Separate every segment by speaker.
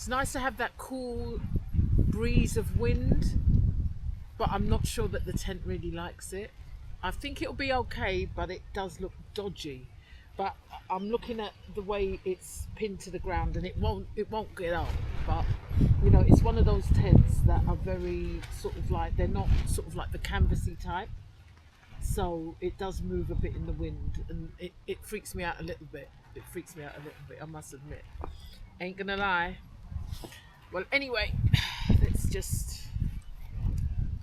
Speaker 1: It's nice to have that cool breeze of wind, but I'm not sure that the tent really likes it. I think it'll be okay, but it does look dodgy. But I'm looking at the way it's pinned to the ground, and it won't get up. But it's one of those tents that are very sort of like, they're not sort of like the canvasy type, so it does move a bit in the wind, and it freaks me out a little bit. It freaks me out a little bit, I must admit. Ain't gonna lie. Well, anyway, let's just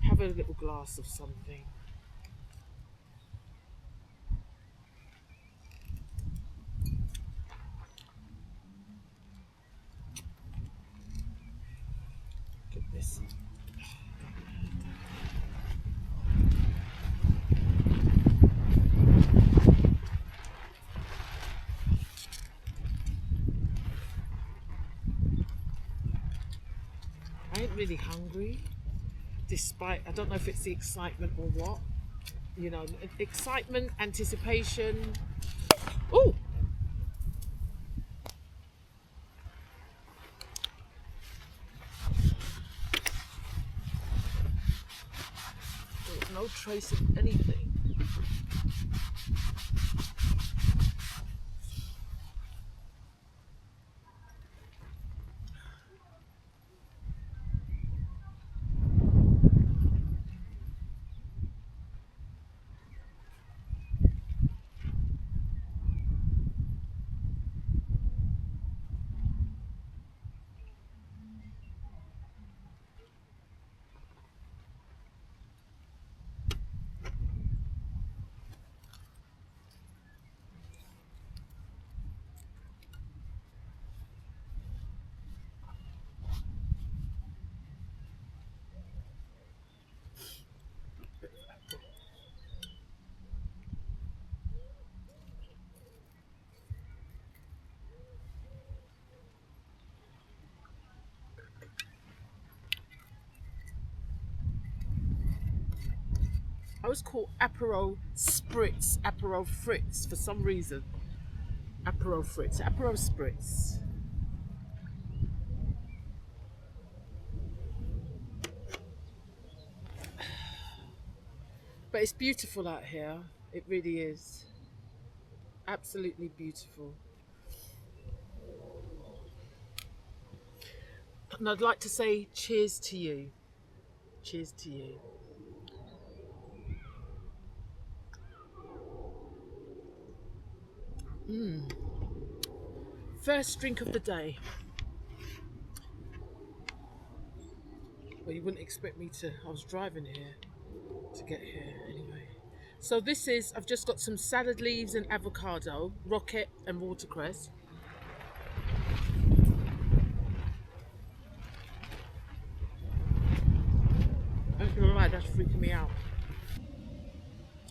Speaker 1: have a little glass of something. Look at this. I ain't really hungry, despite, I don't know if it's the excitement or what. Excitement, anticipation. Oh, there's no trace of anything. I was called Apero Spritz, Apero Fritz for some reason. Apero Fritz, Apero Spritz. But it's beautiful out here. It really is. Absolutely beautiful. And I'd like to say cheers to you. Cheers to you. First drink of the day. Well, you wouldn't expect me to. I was driving here to get here anyway. So this is, I've just got some salad leaves and avocado, rocket and watercress. I don't know why, that's freaking me out.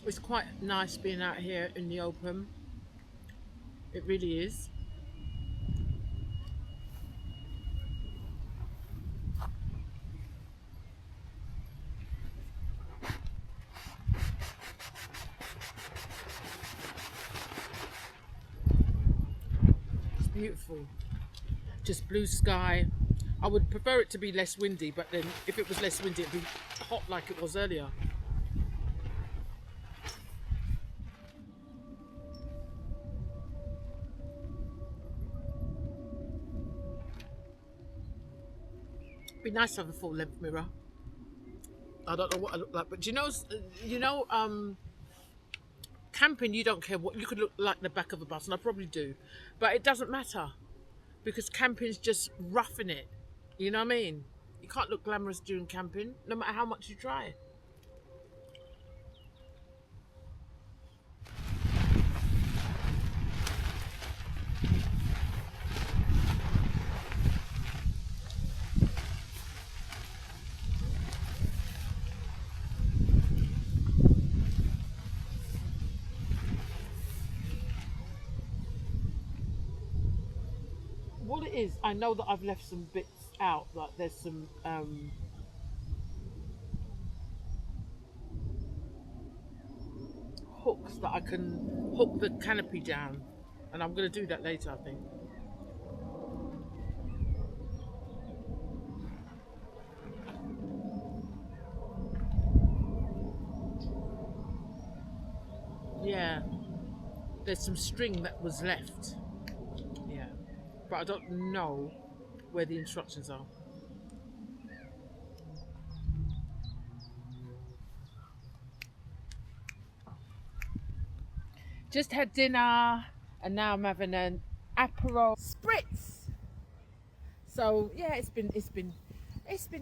Speaker 1: It's quite nice being out here in the open. It really is. It's beautiful. Just blue sky. I would prefer it to be less windy, but then if it was less windy, it'd be hot like it was earlier. It'd be nice to have a full length mirror. I don't know what I look like, but camping, you don't care what you could look like the back of a bus, and I probably do, but it doesn't matter because camping's just roughing it. You know what I mean? You can't look glamorous during camping, no matter how much you try. What it is, I know that I've left some bits out. Like there's some hooks that I can hook the canopy down, and I'm going to do that later, I think. Yeah, there's some string that was left. Yeah, but I don't know where the instructions are. Just had dinner, and now I'm having an Aperol spritz. So yeah, it's been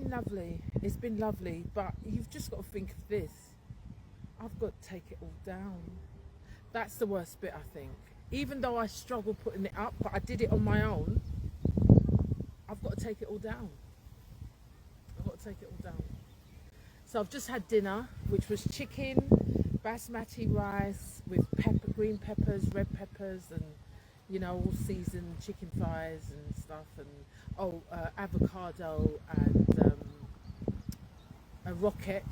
Speaker 1: lovely. It's been lovely, but you've just got to think of this. I've got to take it all down. That's the worst bit, I think. Even though I struggle putting it up, but I did it on my own. I've got to take it all down. I've got to take it all down. So I've just had dinner, which was chicken, basmati rice with green peppers, red peppers, and all seasoned chicken thighs and stuff, and avocado and a rocket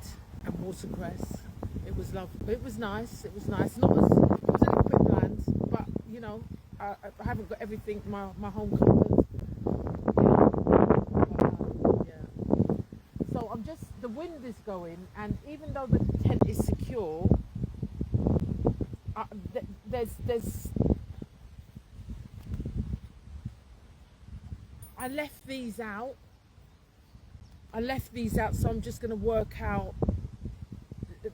Speaker 1: and watercress. It was lovely. It was nice. It was nice. Not as it was a little bit bland, but I haven't got everything my home covered. Yeah. So the wind is going, and even though the tent is secure, there's I left these out. So I'm just going to work out.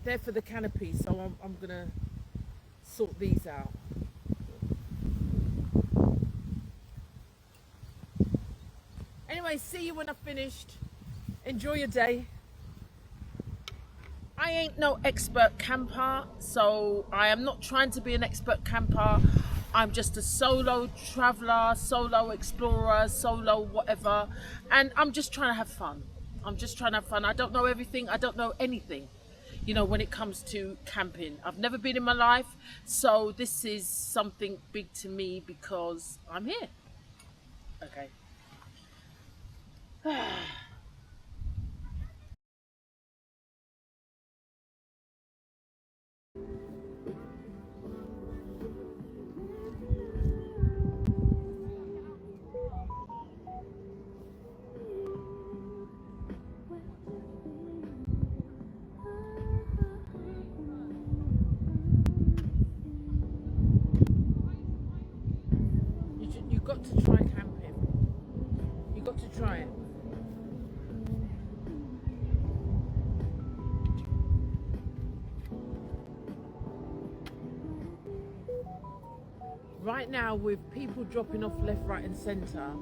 Speaker 1: They're for the canopy, so I'm going to sort these out. Anyway, see you when I've finished. Enjoy your day. I ain't no expert camper, so I am not trying to be an expert camper. I'm just a solo traveler, solo explorer, solo whatever, and I'm just trying to have fun. I don't know everything. I don't know anything, when it comes to camping. I've never been in my life, so this is something big to me because I'm here. Okay. You got to try camping. You got to try it. Right now, with people dropping off left, right, and centre,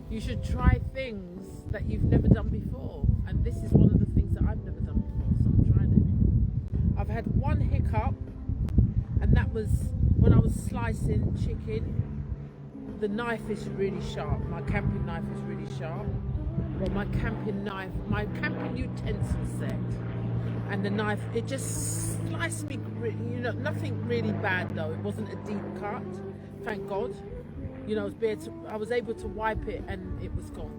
Speaker 1: you should try things that you've never done before. And this is one of the things that I've never done before, so I'm trying it. I've had one hiccup, and that was when I was slicing chicken. The knife is really sharp. My camping knife is really sharp. Well, my camping utensil set, and the knife, it just sliced me. Nothing really bad though. It wasn't a deep cut, thank God. I was able to wipe it, and it was gone.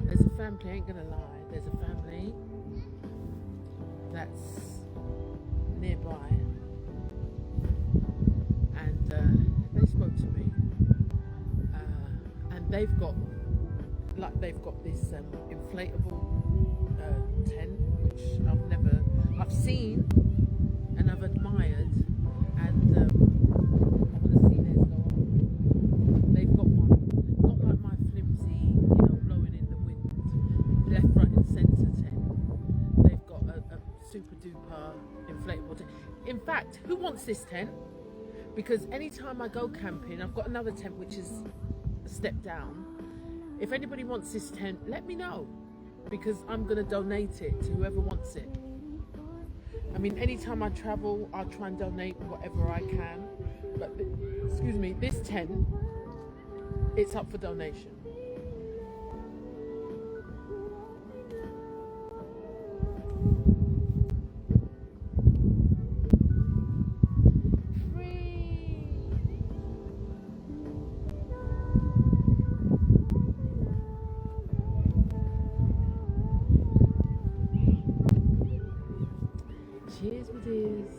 Speaker 1: There's a family, I ain't gonna lie. There's a family that's nearby, and they spoke to me, and they've got this inflatable tent, which I've seen and I've admired, and I want to see theirs go up. They've got one, not like my flimsy, blowing in the wind, left, right, and centre tent. They've got a super duper inflatable tent. In fact, who wants this tent? Because anytime I go camping, I've got another tent which is a step down. If anybody wants this tent, let me know, because I'm going to donate it to whoever wants it. I mean, anytime I travel, I'll try and donate whatever I can. But, this tent, it's up for donation. Cheers, my dears.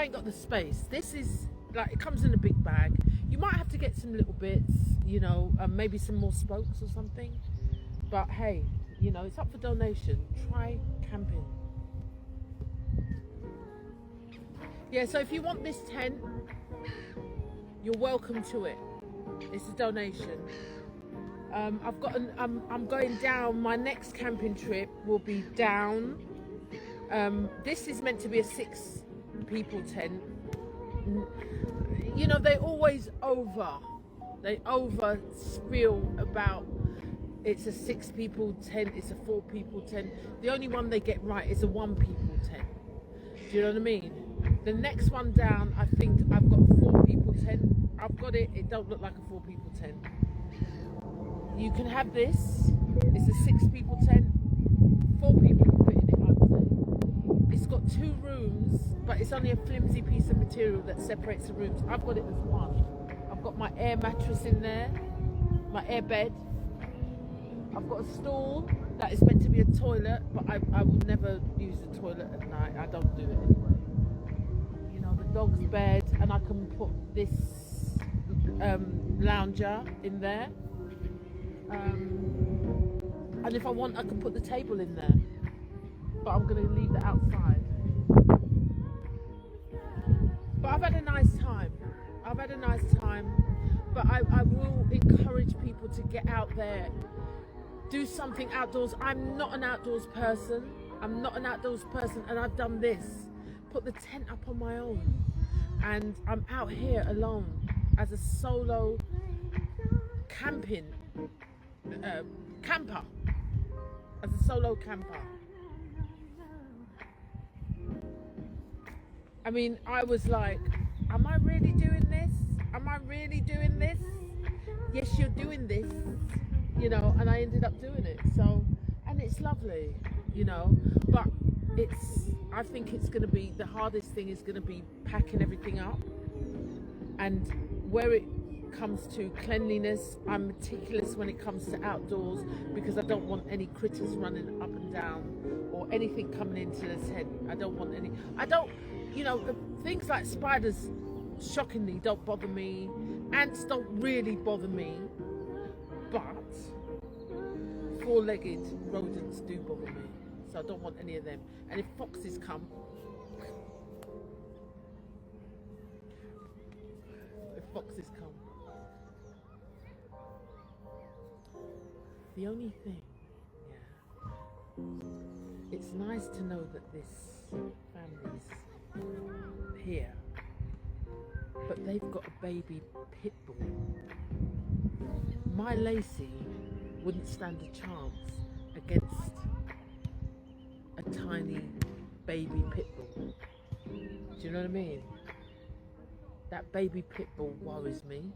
Speaker 1: I ain't got the space. This is like, it comes in a big bag. You might have to get some little bits, you know, maybe some more spokes or something. But hey, you know, it's up for donation. Try camping. Yeah, so if you want this tent, you're welcome to it. It's a donation. I've got I'm going down. My next camping trip will be down. This is meant to be a 6 people tent. You know, they always over spiel about it's a 6 people tent, it's a 4 people tent. The only one they get right is a 1 people tent. Do you know what I mean? The next one down, I think I've got a 4 people tent. I've got it. It don't look like a 4 people tent. You can have this. It's a 6 people tent. 4 people can fit in it, I'd say. It's got 2 rooms, but it's only a flimsy piece of material that separates the rooms. I've got it as one. I've got my air mattress in there, my air bed. I've got a stool that is meant to be a toilet, but I will never use the toilet at night. I don't do it anyway. You know, the dog's bed, and I can put this lounger in there. And if I want, I can put the table in there. But I'm going to leave it outside. But I've had a nice time. But I will encourage people to get out there. Do something outdoors. I'm not an outdoors person, and I've done this. Put the tent up on my own, and I'm out here alone as a solo camper. As a solo camper. I mean, I was like, am I really doing this? Yes, you're doing this. You know, and I ended up doing it. So, and it's lovely, you know, but I think it's going to be, the hardest thing is going to be packing everything up. And where it comes to cleanliness, I'm meticulous when it comes to outdoors, because I don't want any critters running up and down or anything coming into the tent. You know, things like spiders, shockingly, don't bother me. Ants don't really bother me. But 4-legged rodents do bother me, so I don't want any of them. And if foxes come, the only thing, it's nice to know that this family's here, but they've got a baby pit bull. My Lacey wouldn't stand a chance against a tiny baby pit bull. Do you know what I mean? That baby pit bull worries me.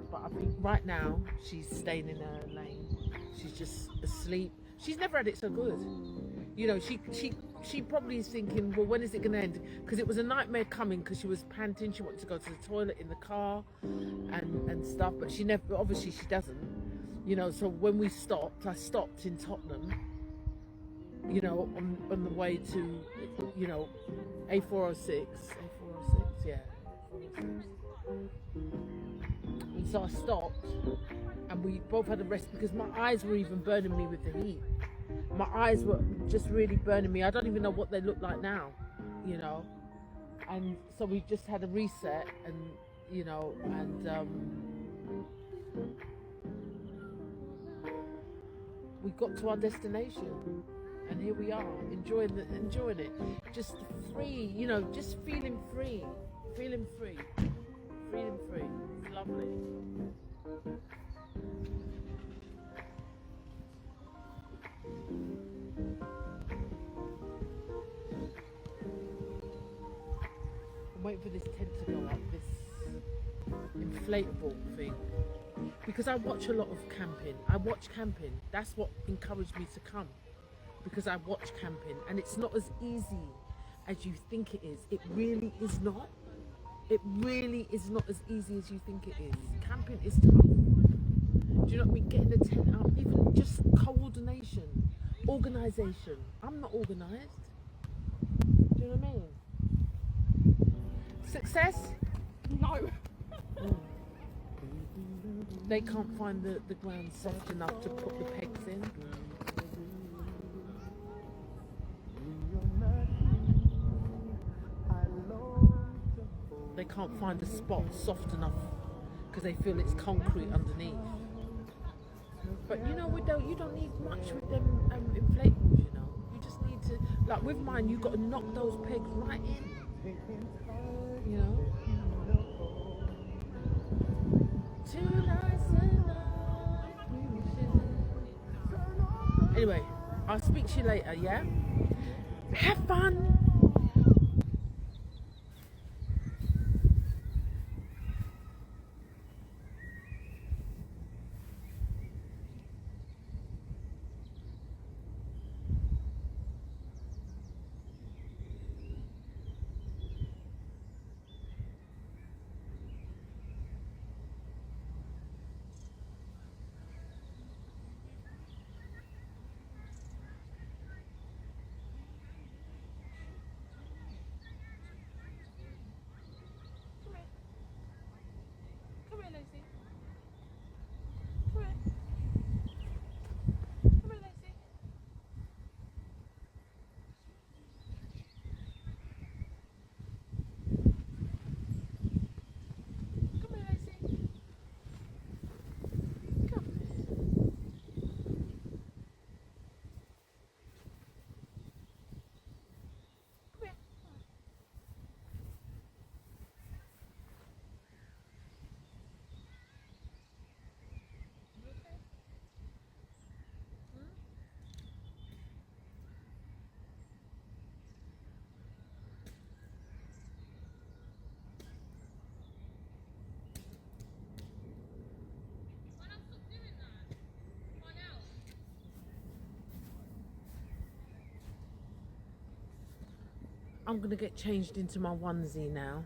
Speaker 1: But I think right now she's staying in her lane. She's just asleep. She's never had it so good. You know, she probably is thinking, well, when is it going to end? Because it was a nightmare coming, because she was panting. She wanted to go to the toilet in the car and stuff, but she never, obviously she doesn't. You know, so when we stopped, I stopped in Tottenham, you know, on the way to, you know, A406, yeah. 406. And so I stopped, and we both had a rest, because my eyes were even burning me with the heat. My eyes were just really burning me. I don't even know what they look like now, you know. And so we just had a reset, and you know, and we got to our destination, and here we are, enjoying it, just free, you know, just feeling free. It's lovely. I'm waiting for this tent to go up, this inflatable thing, because I watch a lot of camping. That's what encouraged me to come, because I watch camping, and it's not as easy as you think it is. It really is not. It really is not as easy as you think it is. Camping is tough. Do you know what I mean? Getting the tent up, even just coordination, organisation. I'm not organised. Do you know what I mean? Success?
Speaker 2: No.
Speaker 1: They can't find the ground soft enough to put the pegs in. They can't find the spot soft enough because they feel it's concrete underneath. But you know, you don't need much with them inflatables. You know, you just need to, like with mine, you got to knock those pegs right in. You know. Anyway, I'll speak to you later. Yeah. Have fun.
Speaker 2: Come here, Lacey. Come here. Come here, Lacey. Come here, Lacey. Come here. Come here. You okay?
Speaker 1: I'm gonna get changed into my onesie now.